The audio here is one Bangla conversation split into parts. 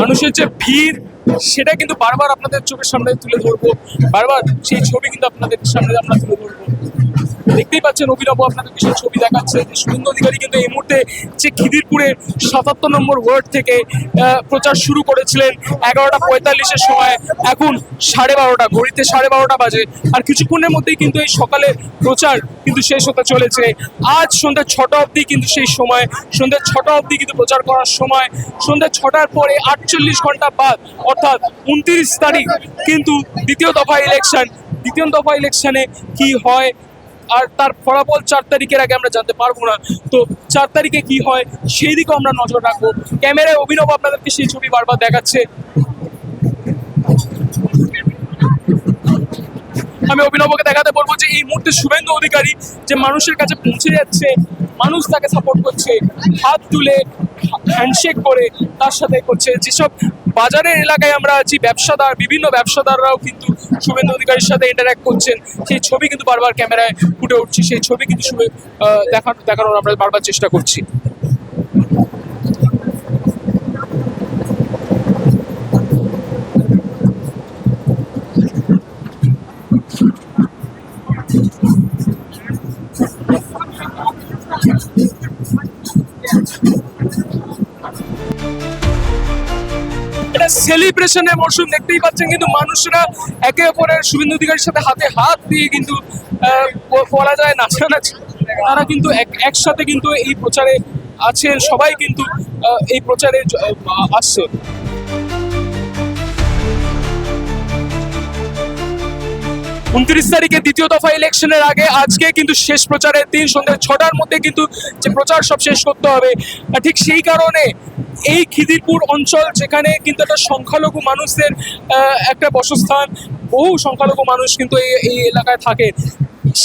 মানুষের যে ভিড় সেটা কিন্তু বারবার আপনাদের চোখের সামনে তুলে ধরবো, বারবার সেই ছবি কিন্তু আপনাদের সামনে আমরা তুলে ধরবো। দেখতেই পাচ্ছেন অভিনব আপনাদেরকে সেই ছবি দেখাচ্ছে যে শুভেন্দু অধিকারী কিন্তু এই মুহূর্তে যে খিদিরপুরের ৭৭ নম্বর ওয়ার্ড থেকে প্রচার শুরু করেছিলেন 11:45-এর সময়। এখন 12:30, ঘড়িতে 12:30 বাজে। আর কিছুক্ষণের মধ্যেই কিন্তু এই সকালে প্রচার কিন্তু শেষ হতে চলেছে। আজ সন্ধ্যা 6টা অবধি কিন্তু সেই সময়, সন্ধ্যা 6টা অবধি কিন্তু প্রচার করার সময়। সন্ধ্যা 6টার পরে 48 ঘন্টা বাদ অর্থাৎ 29 তারিখ কিন্তু দ্বিতীয় দফা ইলেকশনে কি হয় আর তার ফলাফল 4 তারিখের আগে আমরা জানতে পারবো না। তো 4 তারিখে কি হয় সেই দিকেও আমরা নজর রাখবো। ক্যামেরায় অভিনব আপনাদেরকে সেই ছবি বারবার দেখাচ্ছে। আমি অভিনবকে দেখাতে বলবো যে এই মুহূর্তে শুভেন্দু অধিকারী যে মানুষের কাছে পৌঁছে যাচ্ছে, মানুষ তাকে সাপোর্ট করছে, হাত তুলে হ্যান্ডশেক করে তার সাথে করছে। যেসব বাজারের এলাকায় আমরা আছি, বিভিন্ন ব্যবসাদাররাও কিন্তু শুভেন্দু অধিকারীর সাথে ইন্টারঅ্যাক্ট করছেন। সেই ছবি কিন্তু বারবার ক্যামেরায় ফুটে উঠছে, সেই ছবি কিন্তু দেখানোর আমরা বারবার চেষ্টা করছি। এটা সেলিব্রেশনের মরশুম, দেখতেই পাচ্ছেন কিন্তু মানুষরা একে অপরের শুভেন্দু অধিকারীর সাথে হাতে হাত দিয়ে কিন্তু বলা যায় নাচানাচি, তারা কিন্তু একসাথে কিন্তু এই প্রচারে আছেন, সবাই কিন্তু এই প্রচারে আসছে। 29 তারিখে দ্বিতীয় দফা ইলেকশনের আগে আজকে কিন্তু শেষ প্রচারের দিন। সন্ধ্যা 6টার মধ্যে কিন্তু যে প্রচার সব শেষ করতে হবে। ঠিক সেই কারণে এই খিদিরপুর অঞ্চল, যেখানে কিন্তু একটা সংখ্যালঘু মানুষদের একটা বসস্থান, বহু সংখ্যালঘু মানুষ কিন্তু এই এলাকায় থাকে,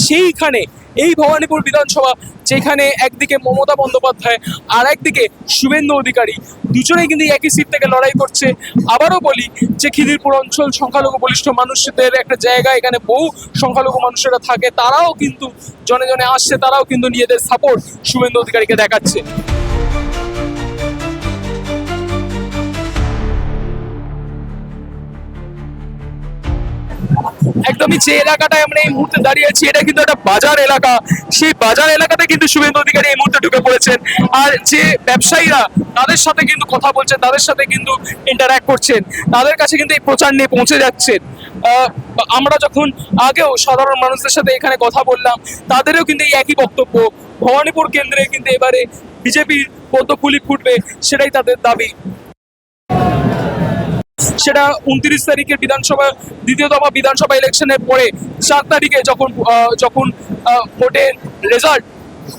সেইখানে এই ভবানীপুর বিধানসভা, যেখানে একদিকে মমতা বন্দ্যোপাধ্যায় আর একদিকে শুভেন্দু অধিকারী, দুজনেই কিন্তু একই সিট থেকে লড়াই করছে। আবারও বলি যে খিদিরপুর অঞ্চল সংখ্যালঘু বলিষ্ঠ মানুষদের একটা জায়গা, এখানে বহু সংখ্যালঘু মানুষেরা থাকে, তারাও কিন্তু জনে জনে আসছে, তারাও কিন্তু নিজেদের সাপোর্ট শুভেন্দু অধিকারীকে দেখাচ্ছে। একদমই যে এলাকাটায় আমরা এই মুহূর্তে দাঁড়িয়ে আছি, এটা কিন্তু একটা বাজার এলাকা। সেই বাজার এলাকাতে কিন্তু শুভেন্দু অধিকারী এই মুহূর্তে ঢুকে পড়েছেন, আর যে ব্যবসায়ীরা তাদের সাথে কিন্তু কথা বলছেন, তাদের সাথে কিন্তু ইন্টারঅ্যাক্ট করছেন, তাদের কাছে কিন্তু এই প্রচার নিয়ে পৌঁছে যাচ্ছেন। আমরা যখন আগেও সাধারণ মানুষদের সাথে এখানে কথা বললাম, তাদেরও কিন্তু এই একই বক্তব্য। ভবানীপুর কেন্দ্রে কিন্তু এবারে বিজেপির পদ্মফুলি ফুটবে, সেটাই তাদের দাবি। সেটা 29 তারিখের দ্বিতীয় দফা বিধানসভা ইলেকশনের পরে 4 তারিখে যখন ভোটের রেজাল্ট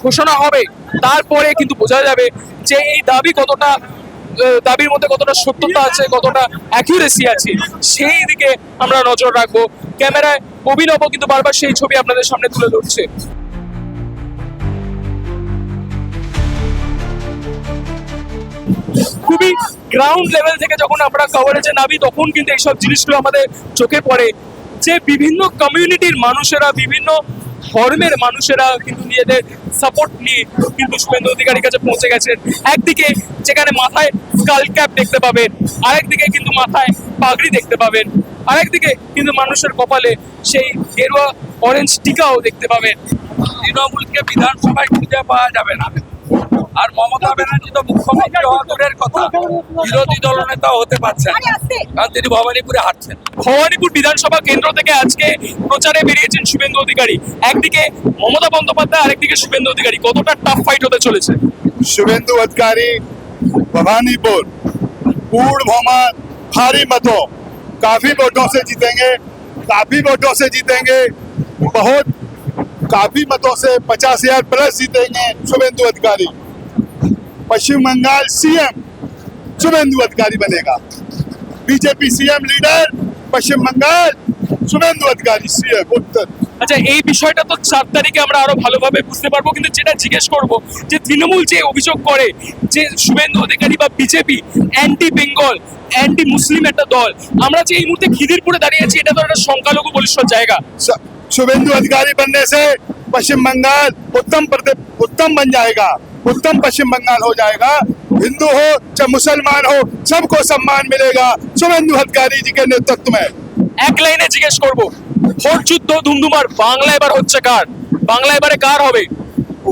ঘোষণা হবে, তারপরে কিন্তু বোঝা যাবে যে এই দাবির মধ্যে কতটা সত্যতা আছে, কতটা অ্যাকিউরেসি আছে, সেই দিকে আমরা নজর রাখবো। ক্যামেরায় অভিনব কিন্তু বারবার সেই ছবি আপনাদের সামনে তুলে ধরছে। খুবই গ্রাউন্ড লেভেল থেকে যখন আমরা কভারেজে নামি, তখন কিন্তু এইসব জিনিসগুলো আমাদের চোখে পড়ে যে বিভিন্ন কমিউনিটির মানুষেরা, বিভিন্ন ধর্মের মানুষেরা কিন্তু নিজেদের সাপোর্ট নিয়ে কিন্তু শুভেন্দু অধিকারীর কাছে পৌঁছে গেছেন। একদিকে যেখানে মাথায় স্কাল ক্যাপ দেখতে পাবেন, আরেকদিকে কিন্তু মাথায় পাগড়ি দেখতে পাবেন, আরেকদিকে কিন্তু মানুষের কপালে সেই গেরুয়া অরেঞ্জ টিকাও দেখতে পাবেন। তৃণমূলকে বিধানসভায় খুঁজে পাওয়া যাবে না, আর মমতা ব্যানার্জি তো মুখ্যমন্ত্রী হওয়া দূরের কথা, বিরোধী দলনেতাও হতে পারছেন, কারণ তিনি ভবানীপুরে হাঁটছেন। ভবানীপুর বিধানসভা কেন্দ্র থেকে আজকে প্রচারে বেরিয়েছেন শুভেন্দু অধিকারী, একদিকে মমতা বন্দ্যোপাধ্যায়, আরেকদিকে শুভেন্দু অধিকারী। কতটা টাফ ফাইট হতে চলেছে? शुभेंदु अधिकारी भवानीपुर पूर्ण बहुमत भारी मतों काफी वोटों से जीतेंगे, बहुत काफी मतों से 50,000 प्लस जीतेंगे शुभेंदु अधिकारी। पश्चिम बंगाल सीएम शुभेंदु अधिकारी बनेगा। बीजेपी सीएम लीडर पश्चिम बंगाल শুভেন্দু অধিকারী সিএম উত্তর। আচ্ছা, এই বিষয়টা তো 4 তারিখে আমরা আরো ভালোভাবে বুঝতে পারবো, কিন্তু যেটা জিজ্ঞেস করবো যে তৃণমূল যে অভিযোগ করে যে শুভেন্দু অধিকারী বা বিজেপি অ্যান্টি বেঙ্গল, অ্যান্টি মুসলিম একটা দল, আমরা যে এই মুহূর্তে খিদিরপুরে দাঁড়িয়ে আছি, এটা তো একটা সংখ্যালঘু বলিষ্ঠ জায়গা। शुभेंदु अधिकारी बनने से पश्चिम बंगाल उत्तम बन जाएगा। उत्तम पश्चिम बंगाल हो जाएगा। हिंदू हो चाहे मुसलमान हो, सबको सम्मान मिलेगा शुभेंदु अधिकारी जी के नेतृत्व में। এক লাইনে জিজ্ঞেস করব, ভোট যুদ্ধ ধুমধুমার বাংলা এবার হচ্ছে কার? বাংলা এবারে কার হবে?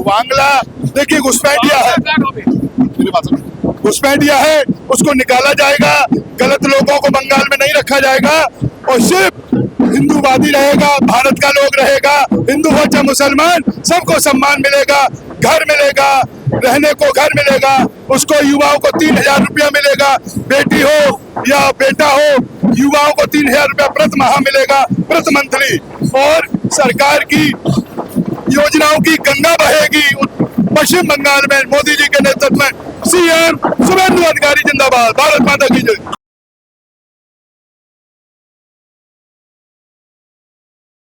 बांग्ला देखिए घुसपैठिया है, কার হবে? मेरी बात सुनो। घुसपैठिया है, उसको निकाला जाएगा। गलत लोगों को बंगाल में नहीं रखा जाएगा और सिर्फ हिंदूवादी रहेगा, भारत का लोग रहेगा। हिंदू हो चाहे मुसलमान, सबको सम्मान मिलेगा, घर मिलेगा, रहने को घर मिलेगा। उसको युवाओं को 3,000 रुपया मिलेगा, बेटी हो या बेटा हो, युवाओं को 3,000 रुपया प्रति माह मिलेगा, प्रति मंथली। और सरकार की योजनाओं की गंगा बहेगी पश्चिम बंगाल में मोदी जी के नेतृत्व में। सीएम शुभेंदु अधिकारी जिंदाबाद, भारत माता की जय।